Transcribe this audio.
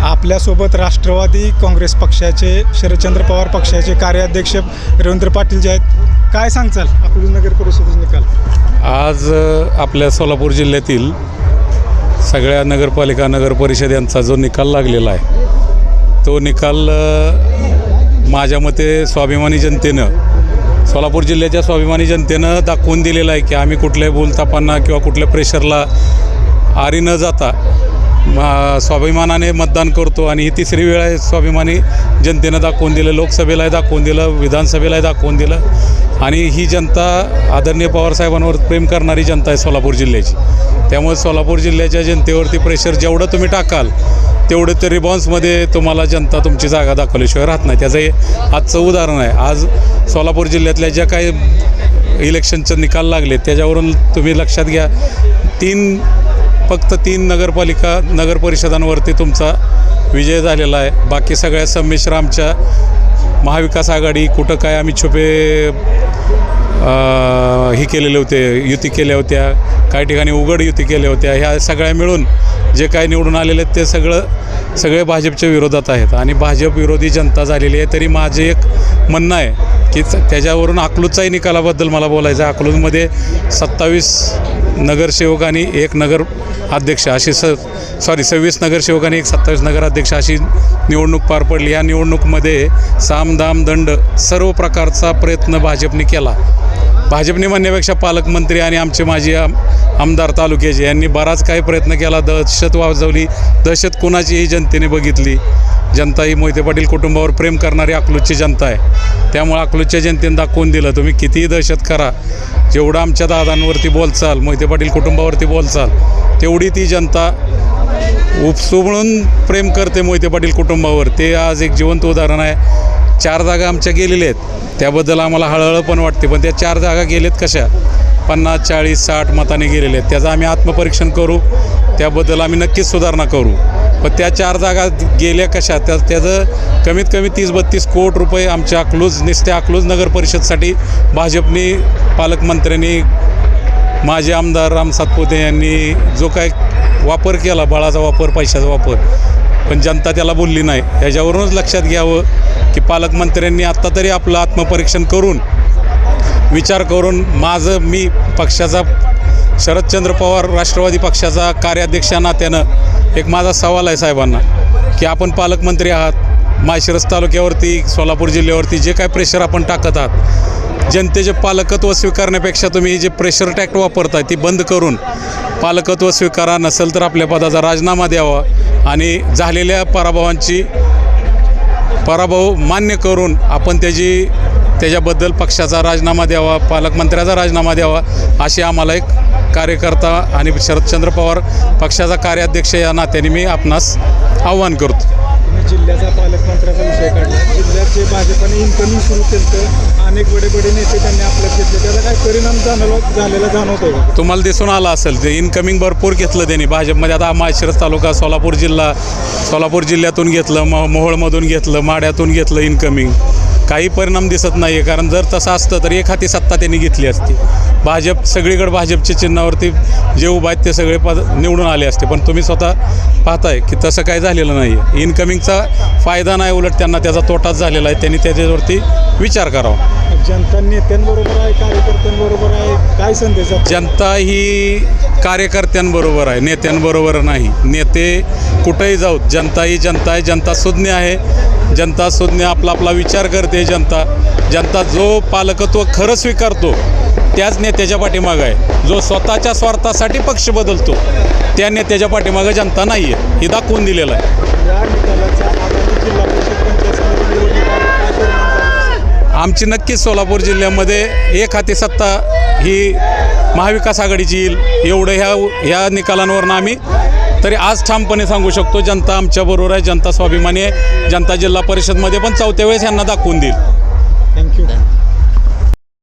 आपल्यासोबत राष्ट्रवादी काँग्रेस पक्षाचे शरदचंद्र पवार पक्षाचे कार्याध्यक्ष रवींद्र पाटील जे आहेत, काय सांगचाल अकलूज नगर परिषदेचे निकाल? आज आपल्या सोलापूर जिल्ह्यातील सगळ्या नगरपालिका नगर परिषद यांचा जो निकाल लागलेला आहे तो निकाल माझ्या मते स्वाभिमानी जनतेनं, सोलापूर जिल्ह्याच्या स्वाभिमानी जनतेनं दाखवून दिलेला आहे की आम्ही कुठल्याही बोलतापांना किंवा कुठल्या प्रेशरला आरी न जाता स्वाभिमानाने मतदान करतो. आणि ही तिसरी वेळ आहे स्वाभिमानी जनतेनं दाखवून दिलं. लोकसभेलाही दाखवून दिलं, विधानसभेलाही दाखवून दिलं. आणि ही जनता आदरणीय पवारसाहेबांवर प्रेम करणारी जनता आहे सोलापूर जिल्ह्याची. त्यामुळे सोलापूर जिल्ह्याच्या जनतेवरती प्रेशर जेवढं तुम्ही टाकाल तेवढं ते रिस्पॉन्समध्ये तुम्हाला जनता तुमची जागा दाखवल्याशिवाय राहत नाही. त्याचं हे आजचं उदाहरण आहे. आज सोलापूर जिल्ह्यातल्या ज्या काही इलेक्शनचे निकाल लागले त्याच्यावरून तुम्ही लक्षात घ्या, फक्त तीन नगरपालिका नगर परिषदांवरती तुमचा विजय झालेला आहे. बाकी सगळ्या संमिश्र आमच्या महाविकास आघाडी कुठं काय आम्ही छुपे ही केलेले होते, युती केल्या होत्या, काही ठिकाणी उघड युती केल्या होत्या. ह्या सगळ्या मिळून जे काही निवडून आलेले आहेत ते सगळे भाजपच्या विरोधात आहेत आणि भाजप विरोधी जनता झालेली आहे. तरी माझे एक म्हणणं आहे की त्याच्यावरून अकलूजचाही निकालाबद्दल मला बोलायचं आहे. अकलूजमध्ये 27 नगरसेवक आणि एक नगर अध्यक्ष अशी 26 नगरसेवक आणि एक 27 नगराध्यक्ष अशी निवडणूक पार पडली. या निवडणूकमध्ये साम दाम दंड सर्व प्रकारचा प्रयत्न भाजपने केला. भाजपने म्हणण्यापेक्षा पालकमंत्री आणि आमचे माजी आमदार तालुक्याचे यांनी बराच काही प्रयत्न केला. दहशत वाजवली. दहशत कोणाचीही जनतेने बघितली. जनता ही मोहिते पाटील कुटुंबावर प्रेम करणारी अकलूजची जनता आहे. त्यामुळे अकलूजच्या जनतेने दाखवून दिलं, तुम्ही कितीही दहशत करा, जेवढं आमच्या दादांवरती बोलचाल, मोहिते पाटील कुटुंबावरती बोलचाल, तेवढी ती जनता उपसुमळून प्रेम करते मोहिते पाटील कुटुंबावर. ते आज एक जिवंत उदाहरण आहे. 4 जागा आमच्या गेलेल्या आहेत, त्याबद्दल आम्हाला हळहळ पण वाटते. पण त्या 4 जागा गेलेत कशा? 50, 40, 60 मताने गेलेले आहेत. त्याचं आम्ही आत्मपरीक्षण करू, त्याबद्दल आम्ही नक्कीच सुधारणा करू. पण त्या 4 जागा गेल्या कशा? त्याचं कमीत कमी 30-32 कोटी रुपये आमच्या नुसत्या अकलूज नगर परिषदसाठी भाजपने, पालकमंत्र्यांनी, माजी आमदार राम सातपुते यांनी जो काय वापर केला, बळाचा वापर, पैशाचा वापर, पण जनता त्याला बोलली नाही. याच्यावरूनच लक्षात घ्यावं की पालकमंत्र्यांनी आत्ता तरी आपलं आत्मपरीक्षण करून, विचार करून, मी पक्षाचा, शरदचंद्र पवार राष्ट्रवादी पक्षाचा कार्याध्यक्ष नात्यानं एक माझा सवाल आहे साहेबांना की आपण पालकमंत्री आहात. माळशिरस तालुक्यावरती, सोलापूर जिल्ह्यावरती जे काय प्रेशर आपण टाकत आहात, जनतेचे पालकत्व स्वीकारण्यापेक्षा तुम्ही जे प्रेशर टॅक्ट वापरताय ती बंद करून पालकत्व स्वीकारा. नसेल तर आपल्या पदाचा राजीनामा द्यावा आणि झालेल्या पराभव मान्य करून आपण त्याच्याबद्दल पक्षाचा राजीनामा द्यावा, पालकमंत्र्याचा राजीनामा द्यावा, अशी आम्हाला एक कार्यकर्ता आणि शरदचंद्र पवार पक्षाचा कार्याध्यक्ष या नात्याने मी आपणास आव्हान करतो. तुम्ही जिल्ह्याचा पालकमंत्र्याचा विषय काढला. जिल्ह्यात जे भाजपने इन्कमिंग सुरू केलं तर अनेक बडे नेते त्यांनी आपल्यात घेतले, त्याचा काय परिणाम झालेला जाणवतो का? तुम्हाला दिसून आला असेल ते इन्कमिंग भरपूर घेतलं त्यांनी भाजपमध्ये. आता माळशिरस तालुका, सोलापूर जिल्ह्यातून घेतलं, मोहोळमधून घेतलं, माढ्यातून घेतलं इन्कमिंग. काही परिणाम दिसत नाही आहे. कारण जर तसं असतं तर एखादी सत्ता त्यांनी घेतली असती. भाजप सगळीकडे भाजपच्या चिन्हावरती जे उभा आहेत ते सगळे निवडून आले असते. पण तुम्ही स्वतः पाहताय की तसं काही झालेलं नाही आहे. इन्कमिंगचा फायदा नाही, उलट त्यांना त्याचा तोटाच झालेला आहे. त्यांनी त्याच्यावरती विचार करावा. जनता नेत्यांबरोबर आहे, कार्यकर्त्यांबरोबर आहे, काय संदेश? जनता ही कार्यकर्त्यांबरोबर आहे, नेत्यांबरोबर नाही. नेते कुठेही जाऊत, जनता ही जनता आहे. जनता सुज्ञ आहे. जनता सुज्ञ आपला विचार करते. जनता जो पालकत्व खरं स्वीकारतो त्याच नेत्याच्या पाठीमागं आहे. जो स्वतःच्या स्वार्थासाठी पक्ष बदलतो त्या नेत्याच्या पाठीमागं जनता नाही आहे. हे दाखवून दिलेलं आहे. आमची नक्कीच सोलापूर जिल्ह्यामध्ये एक हाती सत्ता ही महाविकास आघाडीची येईल, एवढं ह्या निकालांवरून आम्ही तरी आज ठामपणे सांगू शकतो. जनता आमच्याबरोबर आहे. जनता स्वाभिमानी आहे. जनता जिल्हा परिषदमध्ये पण 4थ्या वेळेस यांना दाखवून देईल. थँक्यू.